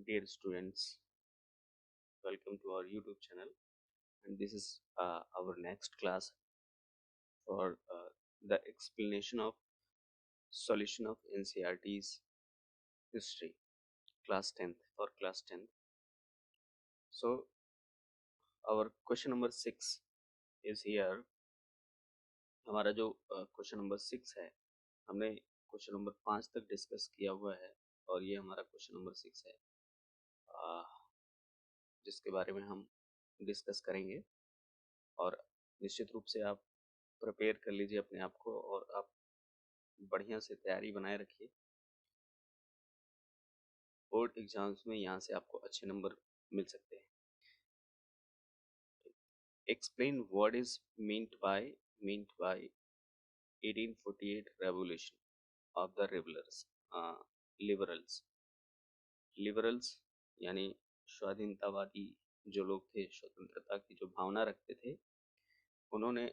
Dear students, welcome to our YouTube channel, and this is our next class for the explanation of solution of NCERT's history, class 10th for class 10th. So our question number 6 is here. हमारा जो question number 6 है, हमने question number 5 तक discuss किया हुआ है और ये हमारा क्वेश्चन नंबर 6 है, जिसके बारे में हम डिस्कस करेंगे। और निश्चित रूप से आप प्रिपेयर कर लीजिए अपने आप को और आप बढ़िया से तैयारी बनाए रखिए। बोर्ड एग्जाम्स में यहाँ से आपको अच्छे नंबर मिल सकते हैं। Explain what is meant by 1848 revolution of the liberals. Liberals यानी स्वाधीनतावादी जो लोग थे, स्वतंत्रता की जो भावना रखते थे, उन्होंने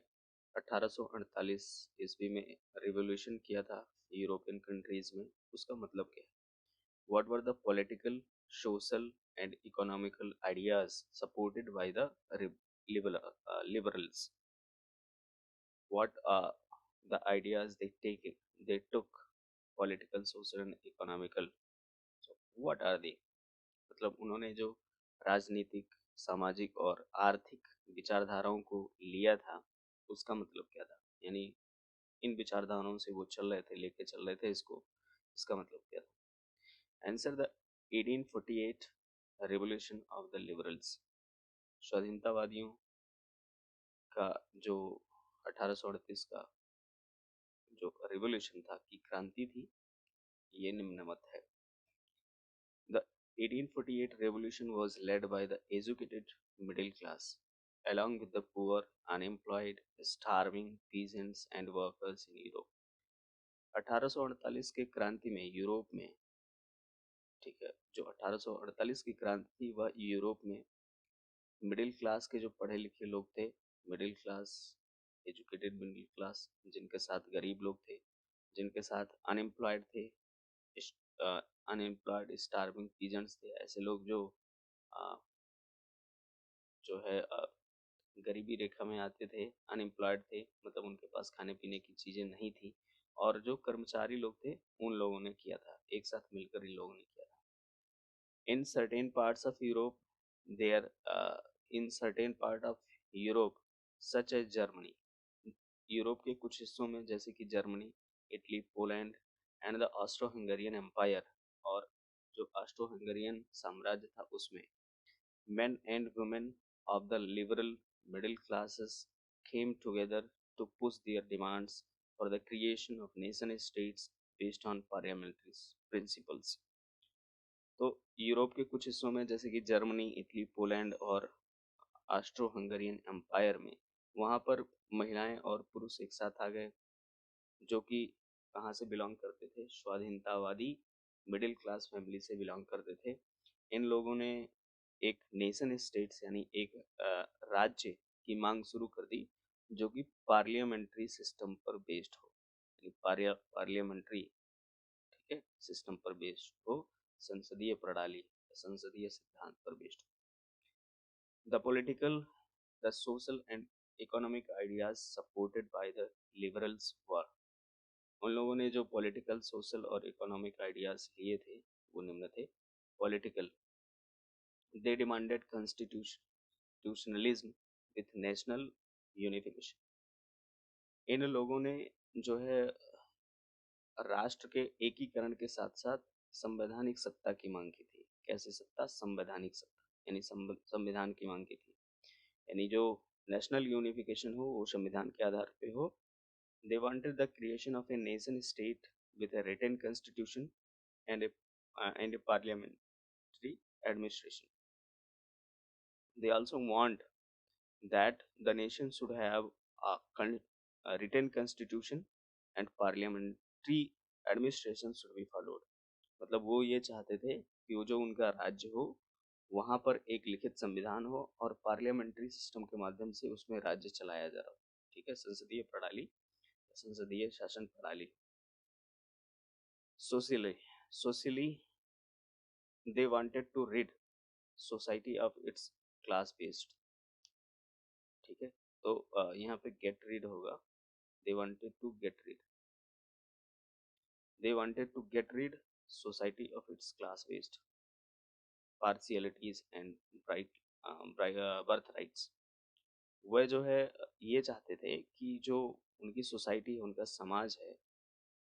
1848 ईस्वी में रिवोल्यूशन किया था यूरोपियन कंट्रीज में। उसका मतलब क्या है? What were the political, social, and economical ideas supported by the liberals? What the ideas they took political, social, and economical. So what are they? मतलब उन्होंने जो राजनीतिक, सामाजिक और आर्थिक विचारधाराओं को लिया था, उसका मतलब क्या था? यानी इन विचारधाराओं से वो चल रहे थे, लेके चल रहे थे इसको, इसका मतलब क्या था? Answer the 1848 revolution of the liberals। स्वाधीनतावादियों का जो 1838 का जो रिवोल्यूशन था, की क्रांति थी, ये निम्नवत है। The 1848 revolution was led by the educated middle class along with the poor, unemployed, starving peasants and workers in Europe। 1848 के क्रांति में यूरोप में, ठीक है, जो 1848 की क्रांति थी वह यूरोप में मिडिल क्लास के जो पढ़े लिखे लोग थे, middle class, educated middle class, जिनके साथ गरीब लोग थे, जिनके साथ अनएम्प्लॉयड थे, अनएम्प्लॉयड स्टार्विंग पीजेंट्स थे, ऐसे लोग जो जो है गरीबी रेखा में आते थे, अनएम्प्लॉयड थे, मतलब उनके पास खाने पीने की चीज़ें नहीं थी। और जो कर्मचारी लोग थे, उन लोगों ने किया था, एक साथ मिलकर इन लोगों ने किया था। In certain parts of Europe there in certain part of Europe such as Germany, Europe के कुछ हिस्सों में जैसे कि Germany, Italy, Poland and the Austro Hungarian empire, और जो ऑस्ट्रो हंगेरियन साम्राज्य था उसमें men and women of the liberal middle classes came together to push their demands for the creation of nation states based on parliamentary principles। तो Europe के कुछ हिस्सों में जैसे कि जर्मनी, इटली, पोलैंड और ऑस्ट्रो हंगेरियन एम्पायर में, वहाँ पर महिलाएं और पुरुष एक साथ आ गए, जो कि कहाँ से बिलोंग करते थे? स्वाधीनतावादी मिडिल क्लास फैमिली से बिलोंग करते थे। इन लोगों ने एक नेशन स्टेट्स यानी एक राज्य की मांग शुरू कर दी, जो कि पार्लियामेंट्री सिस्टम पर बेस्ड हो, यानी पार्लियामेंट्री, ठीक है, सिस्टम पर बेस्ड हो, संसदीय प्रणाली, संसदीय सिद्धांत पर बेस्ड हो। The political, the social and economic ideas supported by the liberals were, उन लोगों ने जो पॉलिटिकल, सोशल और इकोनॉमिक आइडियाज लिए थे वो निम्न थे। Political, they demanded constitutionalism with national unification. इन लोगों ने जो है राष्ट्र के एकीकरण के साथ साथ संवैधानिक सत्ता की मांग की थी। कैसी सत्ता? संवैधानिक सत्ता, यानी संविधान की मांग की थी, यानी जो नेशनल यूनिफिकेशन हो वो संविधान के आधार पे हो। They wanted the creation of a nation state with a written constitution and a parliamentary administration। They also want that the nation should have a written constitution and parliamentary administration should be followed। मतलब वो ये चाहते थे कि वो जो उनका राज्य हो वहाँ पर एक लिखित संविधान हो और पार्लियामेंट्री सिस्टम के माध्यम से उसमें राज्य चलाया जा रहा हो, ठीक है, संसदीय प्रणाली, संसदीय शासन प्रणाली। Socially, they wanted to rid society of its class based. ठीक है, तो यहाँ पे गेट rid होगा, they wanted to get rid, they wanted to get rid society of its class based partialities and bright birth rights. वह जो है ये चाहते थे कि जो उनकी सोसाइटी है, उनका समाज है,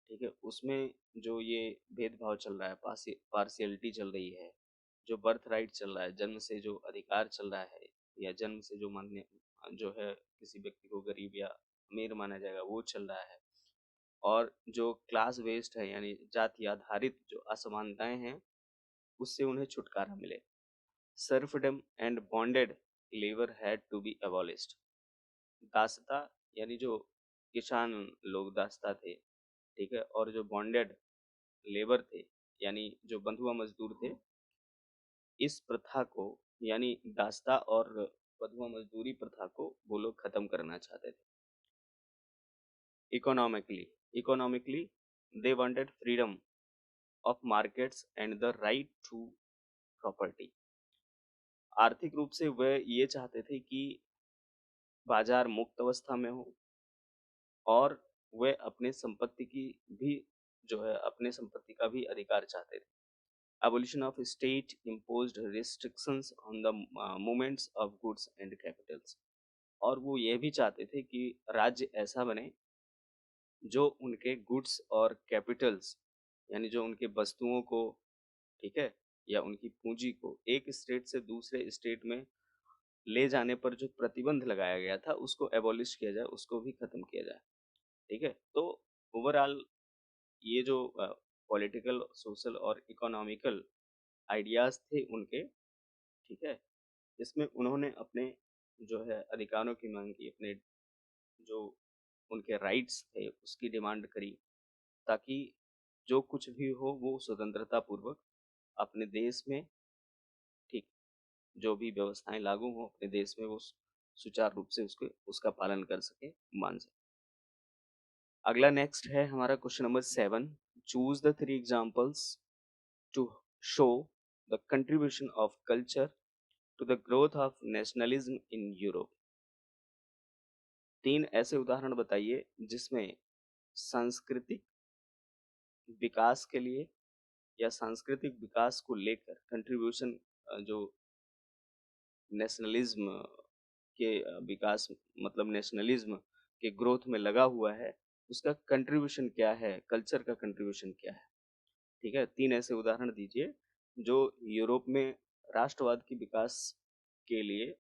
ठीक है, उसमें जो ये भेदभाव चल रहा है, पार्शियलिटी चल रही है, जो बर्थ राइट चल रहा है, जन्म से जो अधिकार चल रहा है, या जन्म से जो मान्य जो है किसी व्यक्ति को गरीब या अमीर माना जाएगा वो चल रहा है, और जो क्लास वेस्ट है यानी जाति आधारित जो असमानताएं हैं उससे उन्हें छुटकारा मिले। Serfdom and bonded labour had to be abolished। दासता यानी जो किसान लोग दासता थे, ठीक है, और जो बॉन्डेड लेबर थे यानी जो बंधुआ मजदूर थे, इस प्रथा को यानी दासता और बंधुआ मजदूरी प्रथा को वो लोग खत्म करना चाहते थे। Economically economically they wanted freedom of markets and the right to property. आर्थिक रूप से वह ये चाहते थे कि बाजार मुक्त अवस्था में हो, और वे अपने संपत्ति की भी जो है अपने संपत्ति का भी अधिकार चाहते थे। Abolition of state imposed restrictions on the movements of goods and capitals। और वो ये भी चाहते थे कि राज्य ऐसा बने जो उनके गुड्स और कैपिटल्स यानी जो उनके वस्तुओं को, ठीक है, या उनकी पूंजी को एक स्टेट से दूसरे स्टेट में ले जाने पर जो प्रतिबंध लगाया गया था उसको एबॉलिश किया जाए, उसको भी खत्म किया जाए। ठीक है, तो ओवरऑल ये जो पॉलिटिकल, सोशल और इकोनॉमिकल आइडियाज थे उनके, ठीक है, इसमें उन्होंने अपने जो है अधिकारों की मांग की, अपने जो उनके राइट्स थे उसकी डिमांड करी, ताकि जो कुछ भी हो वो स्वतंत्रता पूर्वक अपने देश में, ठीक, जो भी व्यवस्थाएं लागू हो अपने देश में वो सुचारू रूप से उसके उसका पालन कर सके, मान सके। अगला नेक्स्ट है हमारा question number 7। Choose the 3 examples to show the contribution of culture to the growth of nationalism in Europe. 3 ऐसे उदाहरण बताइए जिसमें सांस्कृतिक विकास के लिए या सांस्कृतिक विकास को लेकर कंट्रीब्यूशन, जो नेशनलिज्म के विकास मतलब नेशनलिज्म के ग्रोथ में लगा हुआ है, उसका कंट्रीब्यूशन क्या है, कल्चर का कंट्रीब्यूशन क्या है। ठीक है, 3 ऐसे उदाहरण दीजिए जो यूरोप में राष्ट्रवाद के विकास के लिए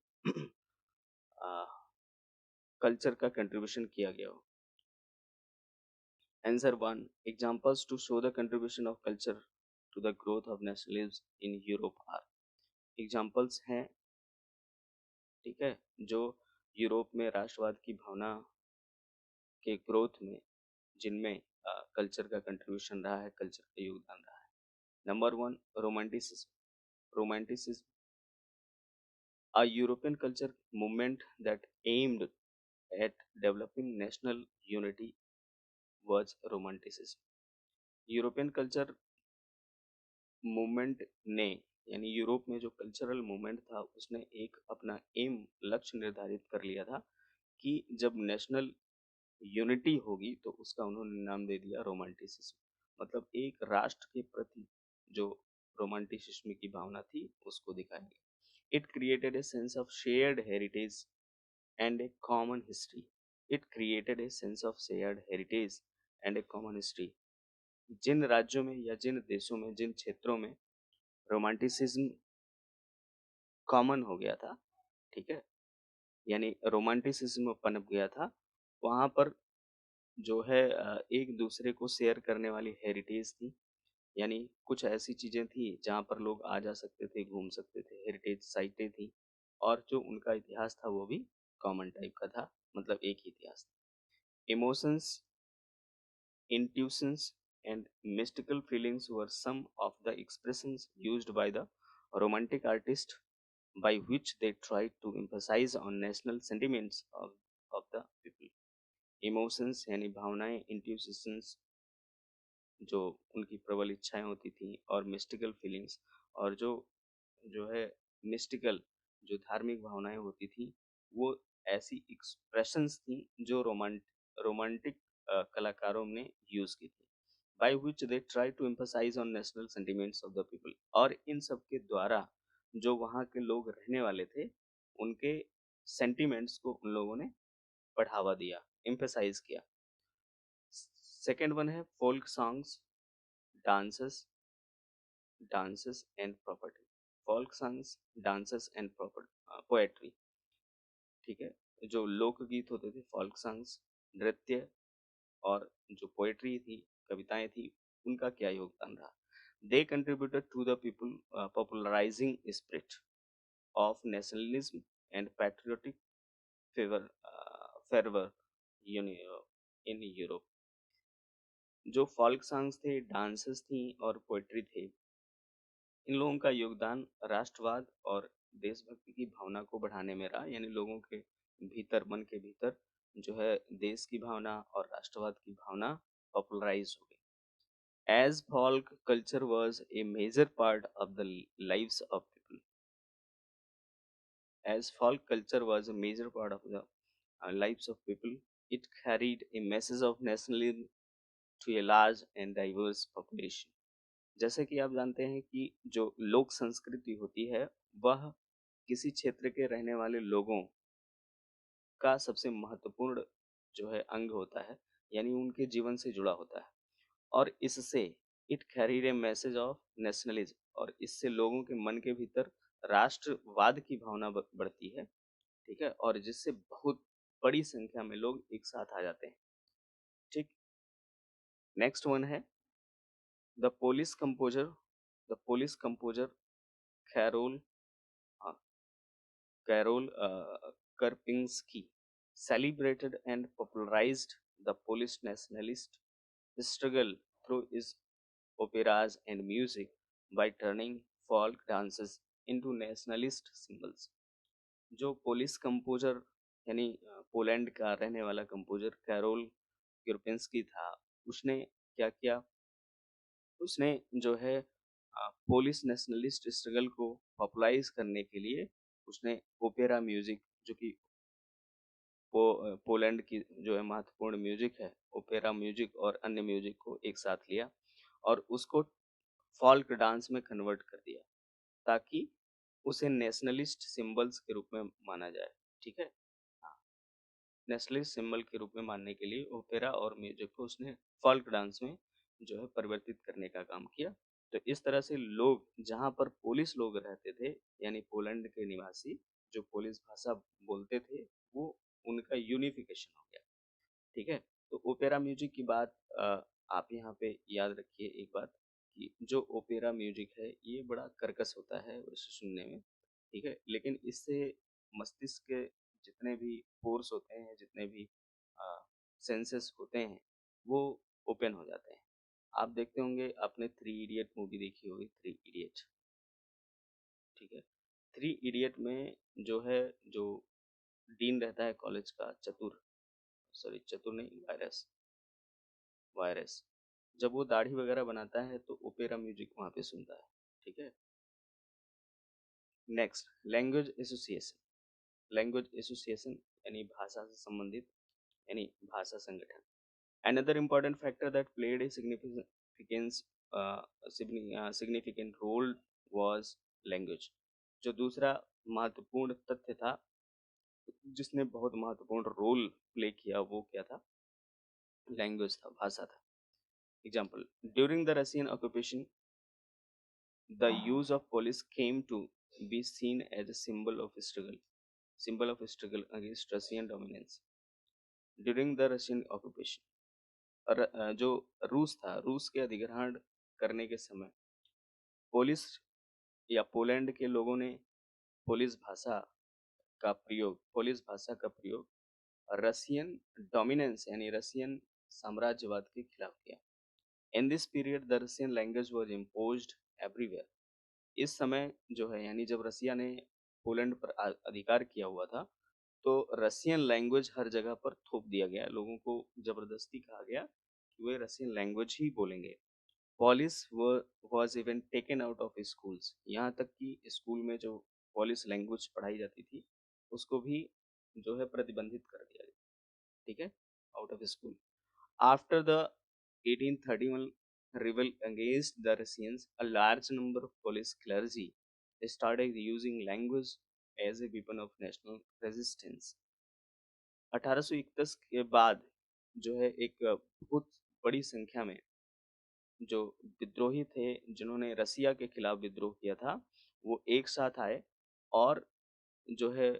कल्चर का कंट्रीब्यूशन किया गया हो। Answer 1. Examples to show the contribution of culture to the growth of nationalism in Europe are। Examples हैं, ठीक है, जो यूरोप में राष्ट्रवाद की भावना के ग्रोथ में जिनमें कल्चर का कंट्रीब्यूशन रहा है, कल्चर का योगदान रहा है। Number 1, romanticism. Romanticism, a European culture movement that aimed at developing national unity was romanticism। European culture movement ने यानी यूरोप में जो कल्चरल मूवमेंट था उसने एक अपना एम, लक्ष्य निर्धारित कर लिया था कि जब नेशनल यूनिटी होगी तो उसका उन्होंने नाम दे दिया रोमांटिसिज्म। मतलब एक राष्ट्र के प्रति जो रोमांटिसिज्म की भावना थी उसको दिखाएंगे। It created a sense of shared heritage and a common history. It created a sense of shared heritage and a common history. जिन राज्यों में या जिन देशों में, जिन क्षेत्रों में रोमांटिसिज्म कॉमन हो गया था, ठीक है, यानी रोमांटिसिज्म पनप गया था, वहां पर जो है एक दूसरे को शेयर करने वाली हेरिटेज थी, यानी कुछ ऐसी चीजें थी जहाँ पर लोग आ जा सकते थे, घूम सकते थे, हेरिटेज साइटें थी, और जो उनका इतिहास था वो भी कॉमन टाइप का था, मतलब एक ही इतिहास था। Emotions, intuitions and mystical feelings were some of the expressions used by the romantic artist, by which they tried to emphasize on national sentiments of the people। Emotions यानी भावनाएं, इंट्यूशंस जो उनकी प्रबल इच्छाएं होती थी, और मिस्टिकल फीलिंग्स और जो जो है मिस्टिकल, जो धार्मिक भावनाएं होती थी, वो ऐसी एक्सप्रेशंस थी जो रोमांटिक कलाकारों ने यूज की थी, by which they try to emphasize on national sentiments of the people। और इन सब के द्वारा जो वहाँ के लोग रहने वाले थे, उनके सेंटिमेंट्स को उन लोगों ने बढ़ावा दिया, एम्फेसाइज किया। सेकेंड वन है folk songs, dances dances and property. Folk songs, dances and poetry, ठीक है। जो लोकगीत होते थे, फोल्क सॉन्ग्स, नृत्य, और जो पोएट्री थी, कविताएं थी, उनका क्या योगदान रहा। They contributed to the people popularising spirit of nationalism and patriotic fervour in Europe. जो फोल्क सॉन्ग्स थे, डांसेस थी और पोएट्री थे, इन लोगों का योगदान राष्ट्रवाद और देशभक्ति की भावना को बढ़ाने में रहा। यानी लोगों के भीतर, मन के भीतर जो है देश की भावना और राष्ट्रवाद की भावना पॉपुलराइज हो गई। As folk culture was a major part of the lives of people, as folk culture was a major part of the lives of people, it carried a message of nationalism to a large and diverse population। जैसे कि आप जानते हैं कि जो लोक संस्कृति होती है, वह किसी क्षेत्र के रहने वाले लोगों का सबसे महत्वपूर्ण जो है अंग होता है, यानी उनके जीवन से जुड़ा होता है। और इससे it carried A message of nationalism, और इससे लोगों के मन के भीतर राष्ट्रवाद की भावना बढ़ती है, ठीक है, और जिससे बहुत बड़ी संख्या में लोग एक साथ आ जाते हैं। ठीक। नेक्स्ट वन है the Polish composer, the Polish composer Karol Karol Kurpinski celebrated and popularized the Polish nationalist struggle through his operas and music by turning folk dances into nationalist symbols। जो पोलिस कंपोजर, यानी Poland का रहने वाला composer carol क्यूरपेंस्की था, उसने क्या किया, उसने जो है पोलिश नेशनलिस्ट स्ट्रगल को पॉपुलराइज करने के लिए उसने ओपेरा म्यूजिक, जो कि पोलैंड की जो है महत्वपूर्ण म्यूजिक है, ओपेरा म्यूजिक और अन्य म्यूजिक को एक साथ लिया और उसको फॉल्क डांस में कन्वर्ट कर दिया, ताकि उसे नेशनलिस्ट सिंबल्स के रूप में माना जाए। ठीक है, हाँ, नेशनलिस्ट सिंबल के रूप में मानने के लिए ओपेरा और म्यूजिक को उसने फॉल्क डांस में जो है परिवर्तित करने का काम किया। तो इस तरह से लोग, जहाँ पर पोलिश लोग रहते थे, यानी पोलैंड के निवासी जो पोलिश भाषा बोलते थे, वो उनका यूनिफिकेशन हो गया। ठीक है, तो ओपेरा म्यूजिक की बात आप यहाँ पे याद रखिए एक बात, कि जो ओपेरा म्यूजिक है ये बड़ा कर्कश होता है उसे सुनने में। ठीक है, लेकिन इससे मस्तिष्क के जितने भी पोर्स होते हैं, जितने भी सेंसेस होते हैं, वो ओपन हो जाते हैं। आप देखते होंगे, आपने थ्री इडियट मूवी देखी होगी, थ्री इडियट। ठीक है, थ्री इडियट में जो है, जो डीन रहता है कॉलेज का, चतुर, सॉरी चतुर नहीं, वायरस, वायरस, जब वो दाढ़ी वगैरह बनाता है तो ओपेरा म्यूजिक वहाँ पे सुनता है। ठीक है। Next, language association. Language association यानी भाषा से संबंधित, यानी भाषा संगठन। Another important factor that played a significant role was language। जो दूसरा महत्वपूर्ण तथ्य था, जिसने बहुत महत्वपूर्ण रोल प्ले किया, वो क्या था? लैंग्वेज था, भाषा था। Example, during the Russian occupation the use of police came to be seen as a symbol of struggle against Russian dominance during the Russian occupation। और जो रूस था, रूस के अधिग्रहण करने के समय पोलिस या पोलैंड के लोगों ने पोलिस भाषा का प्रयोग रशियन डोमिनेंस यानी रशियन साम्राज्यवाद के खिलाफ किया। In this period the Russian language was imposed everywhere. इस समय जो है, यानी जब रसिया ने पोलैंड पर अधिकार किया हुआ था, तो रशियन लैंग्वेज हर जगह पर थोप दिया गया, लोगों को जबरदस्ती कहा गया कि वे रशियन लैंग्वेज ही बोलेंगे। Polish was even taken out of schools, यहाँ तक कि स्कूल में जो पॉलिश लैंग्वेज पढ़ाई जाती थी उसको भी जो है प्रतिबंधित कर दिया गया, ठीक है, out of school. After the 1831 revolt against the Russians, a large number of Polish clergy started using language as a weapon of national resistance. 1831 के बाद जो है एक बहुत बड़ी संख्या में जो विद्रोही थे जिन्होंने रसिया के खिलाफ विद्रोह किया था, वो एक साथ आए और जो है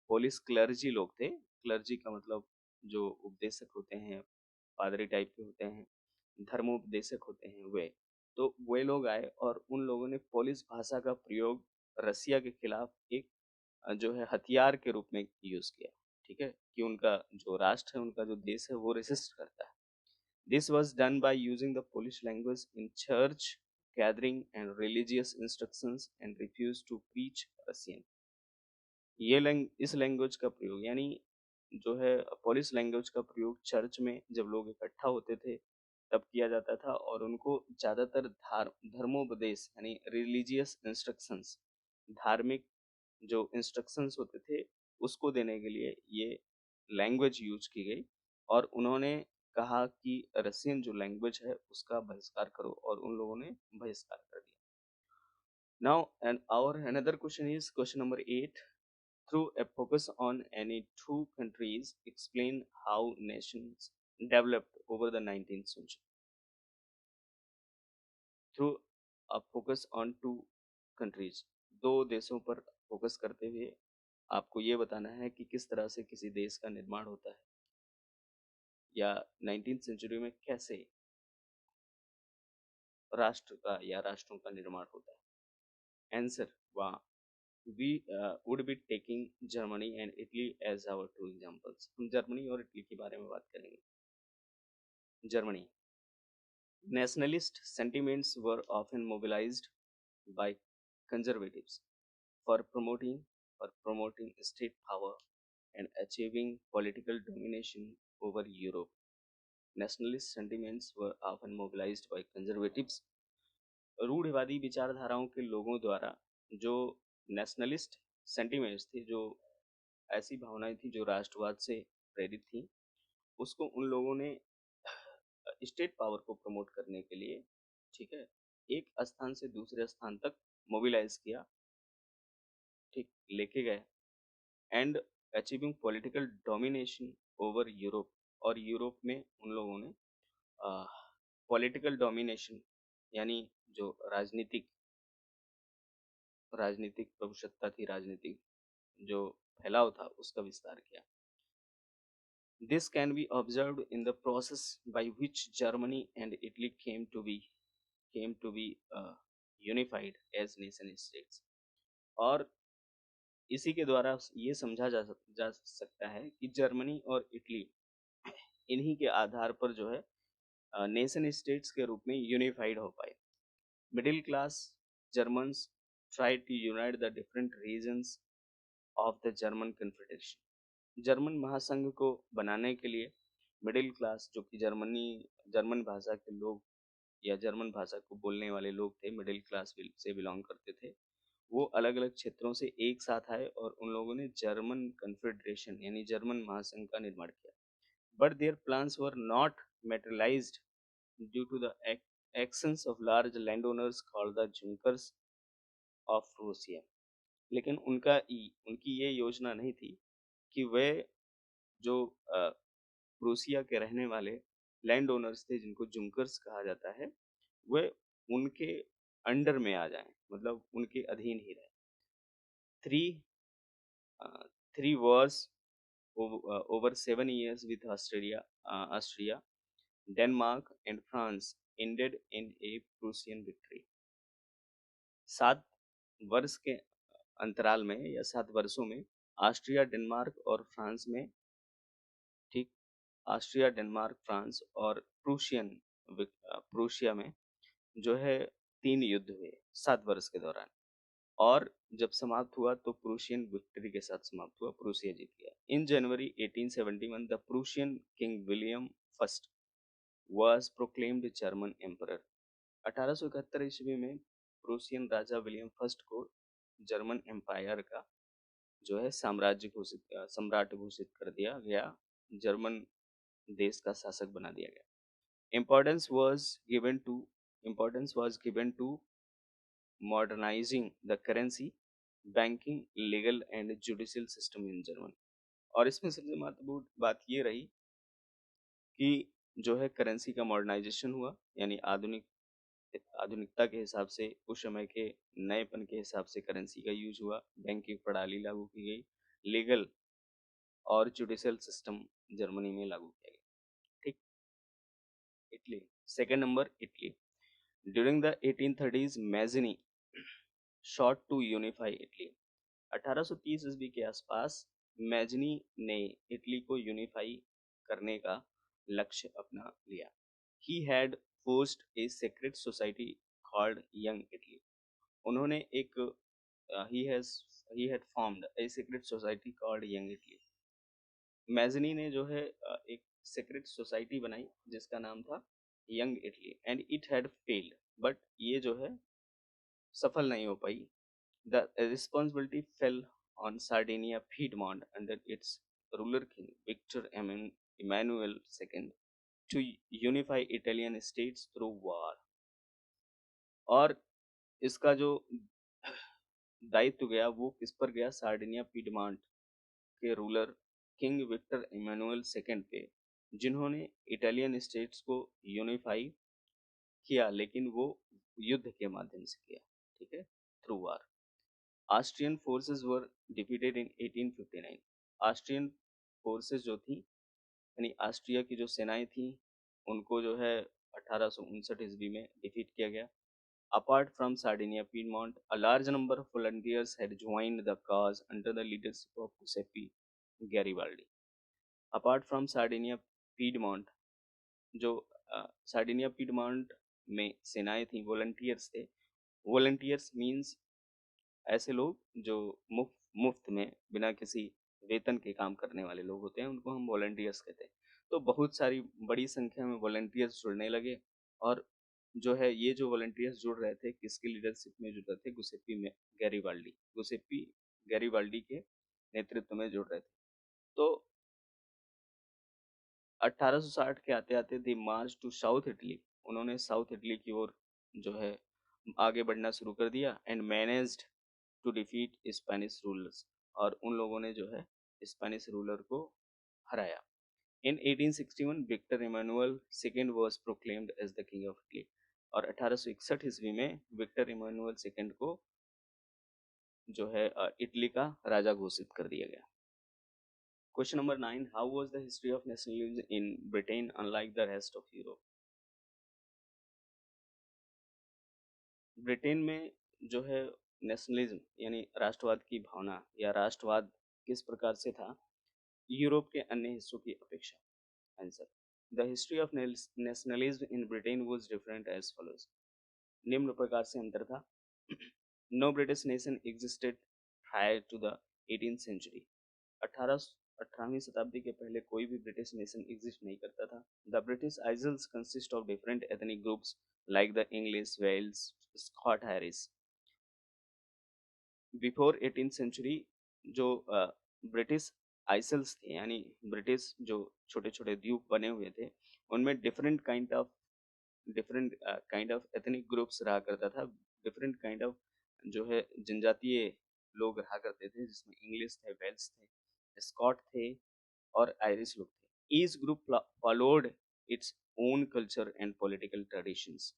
पोलिस क्लर्जी लोग थे। क्लर्जी का मतलब जो उपदेशक होते हैं, पादरी टाइप के होते हैं, धर्मोपदेशक होते हैं वे। तो वे लोग आए और उन लोगों ने पोलिस भाषा का प्रयोग रसिया के खिलाफ एक जो है हथियार के रूप में यूज किया, ठीक है, कि उनका जो राष्ट्र है, उनका जो देश है वो रेसिस्ट करता है। This was done by using the Polish language in church gathering and religious instructions and refused to preach Russian. इस लैंग्वेज का प्रयोग यानी जो है पोलिश लैंग्वेज का प्रयोग चर्च में जब लोग इकट्ठा होते थे तब किया जाता था, और उनको ज्यादातर धर्मोपदेश यानी रिलीजियस इंस्ट्रक्शंस, धार्मिक जो इंस्ट्रक्शंस होते थे उसको देने के लिए ये लैंग्वेज यूज की गई। और उन्होंने कहा कि रशियन जो लैंग्वेज है उसका बहिष्कार करो, और उन लोगों ने बहिष्कार कर दिया। Now and our another question is question number 8। Through a focus on any two countries, explain how nations developed over the 19th century. Through a focus on two countries, दो देशों पर फोकस करते हुए आपको ये बताना है कि किस तरह से किसी देश का निर्माण होता है, या 19th सेंचुरी में कैसे राष्ट्र का या राष्ट्रों का निर्माण होता है। आंसर वहाँ we would be taking Germany and Italy as our two examples. हम जर्मनी और इटली के बारे में बात करेंगे। Germany, nationalist sentiments were often mobilized by conservatives for promoting state power and achieving political domination over Europe. Nationalist sentiments were often mobilized by conservatives, रूढ़िवादी विचारधाराओं के लोगों द्वारा जो नेशनलिस्ट सेंटिमेंट्स थे, जो ऐसी भावनाएं थी जो राष्ट्रवाद से प्रेरित थी, उसको उन लोगों ने स्टेट पावर को प्रमोट करने के लिए, ठीक है, एक स्थान से दूसरे स्थान तक मोबिलाइज किया, ठीक, लेके गए। And achieving political domination over Europe, और यूरोप में उन लोगों ने पॉलिटिकल डोमिनेशन यानी जो राजनीतिक राजनीतिक प्रभुसत्ता थी, राजनीतिक जो फैलाव था उसका विस्तार किया। This can be observed in the process by which Germany and Italy came to be unified as nation states। और इसी के द्वारा ये समझा जा सकता है कि जर्मनी और इटली इन्हीं के आधार पर जो है नेशन स्टेट्स के रूप में यूनिफाइड हो पाए। Middle class Germans try to unite the different regions of the German confederation. German महासंघ को बनाने के लिए मिडिल क्लास, जो कि जर्मन भाषा के लोग या जर्मन भाषा को बोलने वाले लोग थे, मिडिल क्लास से बिलोंग करते थे, वो अलग अलग क्षेत्रों से एक साथ आए और उन लोगों ने जर्मन कन्फेडरेशन यानी जर्मन महासंघ का निर्माण किया। But their plans were not materialised due to the actions of large land owners called the Junkers of Prussia. लेकिन उनकी ये योजना नहीं थी कि वे जो प्रूसिया के रहने वाले लैंड ओनर्स थे, जिनको जुंकर्स कहा जाता है, वे उनके अंडर में आ जाएं, मतलब उनके अधीन ही रहे। Three three Wars over 7 years with Austria, Denmark and France ended in a Prussian victory। 7 वर्ष के अंतराल में या 7 वर्षों में ऑस्ट्रिया, डेनमार्क और फ्रांस में, ठीक, ऑस्ट्रिया, डेनमार्क, फ्रांस और प्रूशिया में जो है 3 युद्ध हुए 7 वर्ष के दौरान। और जब समाप्त हुआ तो प्रूशियन विक्ट्री के साथ समाप्त हुआ, प्रूसिया जीत गया। इन जनवरी 1871 the Prussian king William first was proclaimed German emperor। 1871 ईस्वी में प्रूसियन राजा विलियम फर्स्ट को जर्मन एम्पायर का जो है सम्राट घोषित कर दिया गया, जर्मन देश का शासक बना दिया गया। Importance was given to importance was given to modernizing the currency, banking, legal and judicial system in Germany। और इसमें सबसे महत्वपूर्ण बात ये रही कि जो है करेंसी का मॉडर्नाइजेशन हुआ, यानी आधुनिकता के हिसाब से उस समय के नएपन के हिसाब से करेंसी का यूज हुआ, बैंकिंग प्रणाली लागू की गई, लीगल और जुडिशियल सिस्टम जर्मनी में लागू किया गया। ठीक। Italy, second number Italy. During the 1830s Mazzini shot to unify Italy. 1830 ईस्वी के आसपास मैजनी ने इटली को यूनिफाई करने का लक्ष्य अपना लिया। He had forced a secret society called Young Italy। उन्होंने एक he had formed a secret society called Young Italy। Mazzini ने जो है एक सीक्रेट सोसाइटी बनाई जिसका नाम था Young Italy, and it had failed, but ये जो है सफल नहीं हो पाई। The responsibility fell on Sardinia Piedmont under its ruler King Victor Emmanuel second to unify Italian states through war. और इसका जो दायित्व गया वो किस पर गया? सार्डिनिया पीडमोंट के ruler King Victor Emmanuel second पे, जिन्होंने इटालियन स्टेट्स को यूनिफाई किया, लेकिन वो युद्ध के माध्यम से किया। ठीक है, through war. Austrian forces were defeated in 1859। Austrian forces जो थी, यानी ऑस्ट्रिया की जो सेनाएं थी, उनको जो है 1859 ईस्वी में डिफीट किया गया। Apart from Sardinia Piedmont, a large number of volunteers had joined the cause under the leadership of Giuseppe Garibaldi। Apart from Sardinia Piedmont, जो सार्डिनिया पीडमोंट में सेनाएं थी, वॉलंटियर्स थे। वॉलंटियर्स मींस ऐसे लोग जो मुफ्त में बिना किसी वेतन के काम करने वाले लोग होते हैं, उनको हम वॉलंटियर्स कहते हैं। तो बहुत सारी बड़ी संख्या में वॉलंटियर्स जुड़ने लगे, और जो है ये जो वॉलंटियर्स जुड़ रहे थे किसकी लीडरशिप में जुड़ रहे थे? गुसेप्पी गैरिबाल्डी के नेतृत्व में जुड़ रहे थे। तो 1860 के आते आते the march to south Italy, उन्होंने साउथ इटली की ओर जो है आगे बढ़ना शुरू कर दिया, and managed to defeat Spanish rulers, और उन लोगों ने जो है स्पेनिश रूलर को हराया। In 1861 Victor Emmanuel second was proclaimed as the king of Italy। और 1861 ईस्वी में विक्टर इमैनुअल सेकंड को जो है इटली का राजा घोषित कर दिया गया। Question number 9, how was the history of nationalism in Britain unlike the rest of Europe. Britain में जो है नेशनलिज्म यानी राष्ट्रवाद की भावना या राष्ट्रवाद किस प्रकार से था यूरोप के अन्य हिस्सों की अपेक्षा? Answer, the history of nationalism in Britain was different as follows. निम्न प्रकार से अंतर था। No British nation existed prior to the 18th century. 18वीं शताब्दी के पहले कोई भी ब्रिटिश नेशन एग्जिस्ट नहीं करता था। The British isles consist of different ethnic groups like the English, Welsh, Scot, Irish. Before 18th century जो ब्रिटिश आइसल्स थे, यानी ब्रिटिश जो छोटे छोटे द्वीप बने हुए थे, उनमें different kind of ethnic groups रहा करता था। डिफरेंट काइंड ऑफ जो है जनजातीय लोग रहा करते थे, जिसमें इंग्लिश थे, वेल्स थे, स्कॉट थे और आयरिश लोग थे। Each group followed its own culture and political traditions.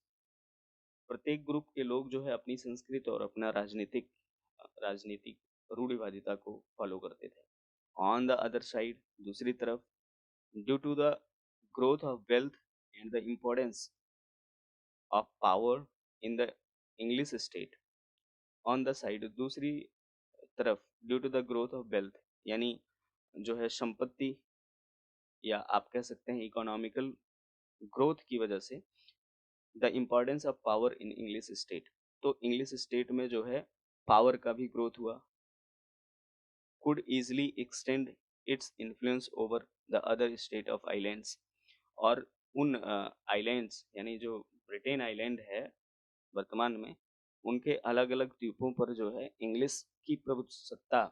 प्रत्येक ग्रुप के लोग जो है अपनी संस्कृति और अपना राजनीतिक रूढ़िवादिता को फॉलो करते थे। ऑन द अदर साइड, दूसरी तरफ, due to the growth of wealth and the importance of power in the English state, on the side दूसरी तरफ, due to the growth of wealth यानी जो है संपत्ति या आप कह सकते हैं इकोनॉमिकल ग्रोथ की वजह से, the importance of power in English state, तो इंग्लिश स्टेट में जो है पावर का भी ग्रोथ हुआ। could easily extend its influence over the other state of islands, और उन आइलैंड्स यानी जो ब्रिटेन आइलैंड है वर्तमान में, उनके अलग अलग द्वीपों पर जो है इंग्लिश की प्रभुसत्ता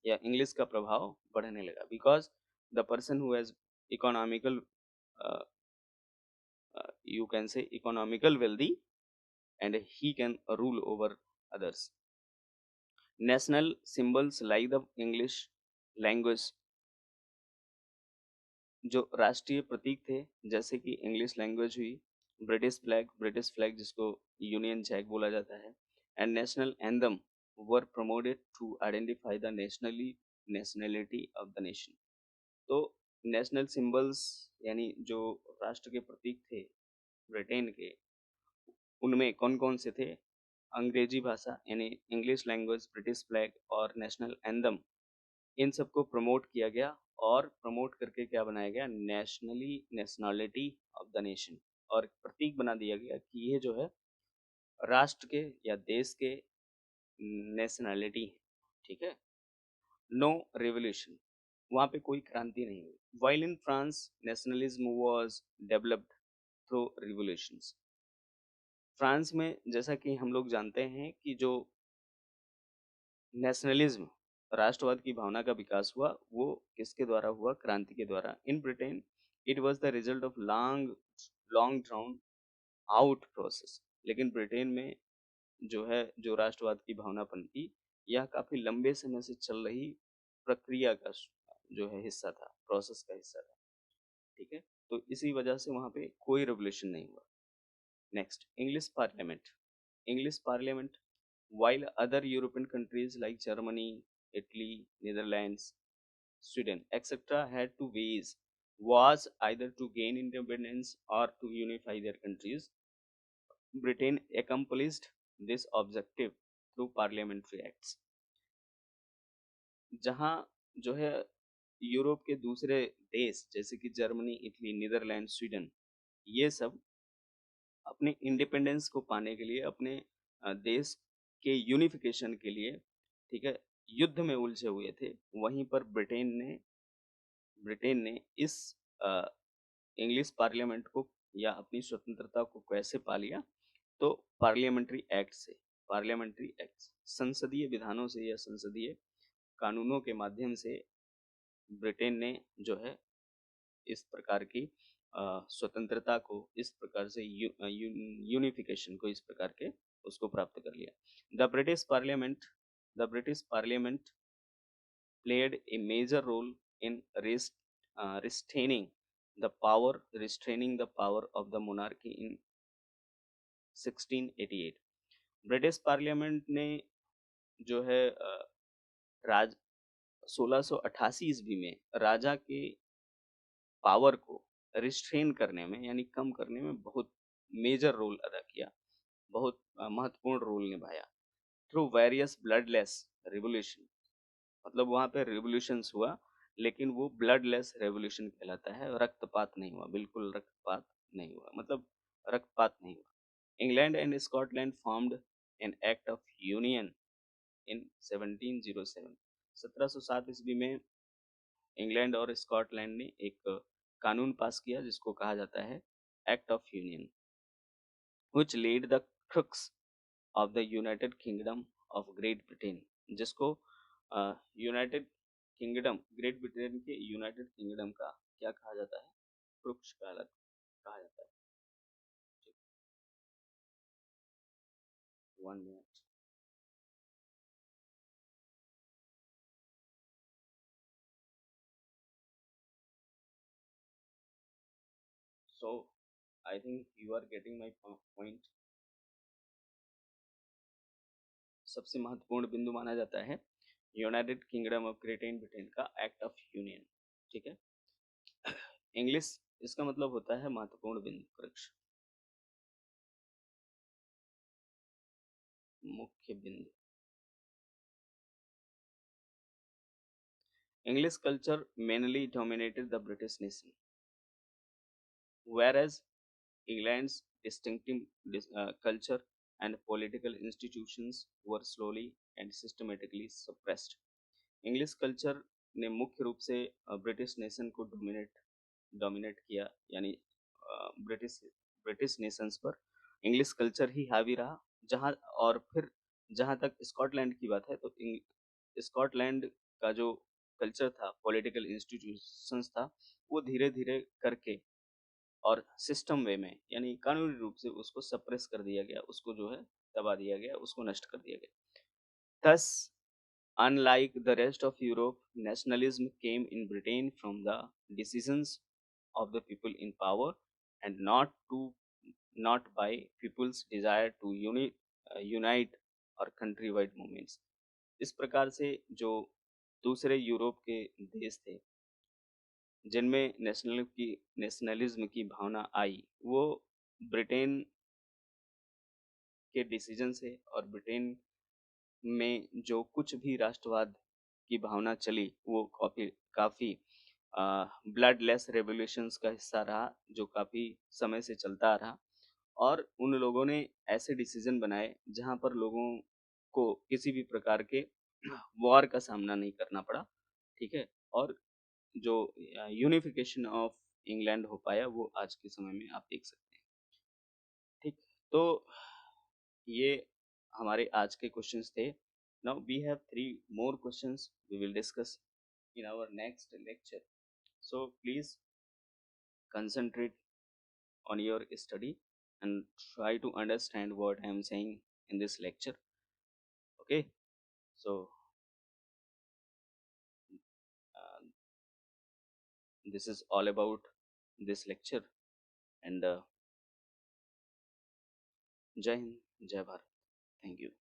या इंग्लिश का प्रभाव बढ़ने लगा, because the person who has economical, you can say economical wealthy, and he can rule over others. National symbols like the English language, जो राष्ट्रीय प्रतीक थे जैसे कि इंग्लिश लैंग्वेज हुई, ब्रिटिश फ्लैग जिसको यूनियन जैक बोला जाता है, and national anthem were promoted to identify the nationality of the nation. तो नेशनल सिंबल्स यानी जो राष्ट्र के प्रतीक थे ब्रिटेन के, उनमें कौन कौन से थे? अंग्रेजी भाषा यानी इंग्लिश लैंग्वेज, ब्रिटिश फ्लैग और नेशनल एंथम, इन सबको प्रमोट किया गया और प्रमोट करके क्या बनाया गया? नेशनलिटी ऑफ द नेशन, और प्रतीक बना दिया गया कि ये जो है राष्ट्र के या देश के नेशनलिटी है। ठीक है। नो रेवोल्यूशन, वहां पे कोई क्रांति नहीं हुई। While in France nationalism was developed through revolutions. France में जैसा कि हम लोग जानते हैं कि जो नेशनलिज्म, राष्ट्रवाद की भावना का विकास हुआ, वो किसके द्वारा हुआ? क्रांति के द्वारा। In Britain it was the result of long long drown out process. लेकिन ब्रिटेन में जो है, जो राष्ट्रवाद की भावना पनपी, यह काफी लंबे समय से चल रही प्रक्रिया का जो है हिस्सा था, प्रोसेस का हिस्सा था। ठीक है। तो इसी वजह से वहां पे कोई रेवोल्यूशन नहीं हुआ। Next, English parliament. English Parliament, while other European countries like Germany, Italy, Netherlands, Sweden, etc., had to ways was either to gain independence or to unify their countries, Britain accomplished this objective through parliamentary acts. जहाँ जो है Europe के दूसरे देश जैसे कि Germany, Italy, Netherlands, Sweden, ये सब अपने इंडिपेंडेंस को पाने के लिए, अपने देश के यूनिफिकेशन के लिए, ठीक है, युद्ध में उलझे हुए थे। वहीं पर ब्रिटेन ने इस इंग्लिश पार्लियामेंट को या अपनी स्वतंत्रता को कैसे पा लिया? तो पार्लियामेंट्री एक्ट, संसदीय विधानों से या संसदीय कानूनों के माध्यम से ब्रिटेन ने जो है इस प्रकार की स्वतंत्रता को, इस प्रकार से यूनिफिकेशन को इस प्रकार के उसको प्राप्त कर लिया। The British parliament played a major role in restraining the power of the monarchy in 1688। British parliament ने जो है राज 1688 ईस्वी में राजा के पावर को रिस्ट्रेन करने में यानी कम करने में बहुत मेजर रोल अदा किया, बहुत महत्वपूर्ण रोल निभाया। थ्रू वेरियस ब्लडलेस रिवोल्यूशन, मतलब वहां पे रिवोल्यूशंस हुआ लेकिन वो ब्लडलेस रेवोल्यूशन कहलाता है। रक्तपात नहीं हुआ, बिल्कुल रक्तपात नहीं हुआ, मतलब रक्तपात नहीं हुआ। England and Scotland formed an act of union in 1707। 1707 ईस्वी में इंग्लैंड और स्कॉटलैंड ने एक कानून पास किया जिसको कहा जाता है act of union, which laid the crux of the United Kingdom of Great Britain, जिसको यूनाइटेड किंगडम, ग्रेट ब्रिटेन के यूनाइटेड किंगडम का क्या कहा जाता है? क्रुक्स कहा जाता है। 1 minute. So I think you are getting my point. सबसे महत्वपूर्ण बिंदु माना जाता है United Kingdom of Great Britain का एक्ट ऑफ यूनियन। ठीक है। इंग्लिश, इसका मतलब होता है महत्वपूर्ण बिंदु, क्रुक्स, मुख्य बिंदु। English culture mainly dominated the British nation, whereas England's distinctive culture and political institutions were slowly and systematically suppressed. English culture ने मुख्य रूप से ब्रिटिश नेशन को डोमिनेट किया, यानी ब्रिटिश ब्रिटिश नेशंस पर इंग्लिश कल्चर ही हावी रहा। जहाँ और फिर जहाँ तक स्कॉटलैंड की बात है तो स्कॉटलैंड का जो कल्चर था, पॉलिटिकल इंस्टीट्यूशंस था, वो धीरे धीरे करके और सिस्टम वे में यानी कानूनी रूप से उसको सप्रेस कर दिया गया, उसको जो है दबा दिया गया, उसको नष्ट कर दिया गया। Thus unlike the rest of Europe, nationalism came in Britain from the decisions of the people in power and not by people's desire to unite or countrywide movements। इस प्रकार से जो दूसरे यूरोप के देश थे जिनमें नेशनलिज्म की भावना आई, वो ब्रिटेन के डिसीजन से और ब्रिटेन में जो कुछ भी राष्ट्रवाद की भावना चली वो काफी काफी ब्लडलेस रेवोल्यूशंस का हिस्सा रहा, जो काफी समय से चलता आ रहा। और उन लोगों ने ऐसे डिसीजन बनाए जहां पर लोगों को किसी भी प्रकार के वॉर का सामना नहीं करना पड़ा। ठीक है। और जो यूनिफिकेशन ऑफ इंग्लैंड हो पाया वो आज के समय में आप देख सकते हैं। ठीक। तो ये हमारे आज के क्वेश्चंस थे। Now we have three more questions we will discuss in our next lecture. So please concentrate on your study and try to understand what I am saying in this lecture. Okay. So uh, this is all about this lecture and Jai Hind, Jai Bharat. Thank you.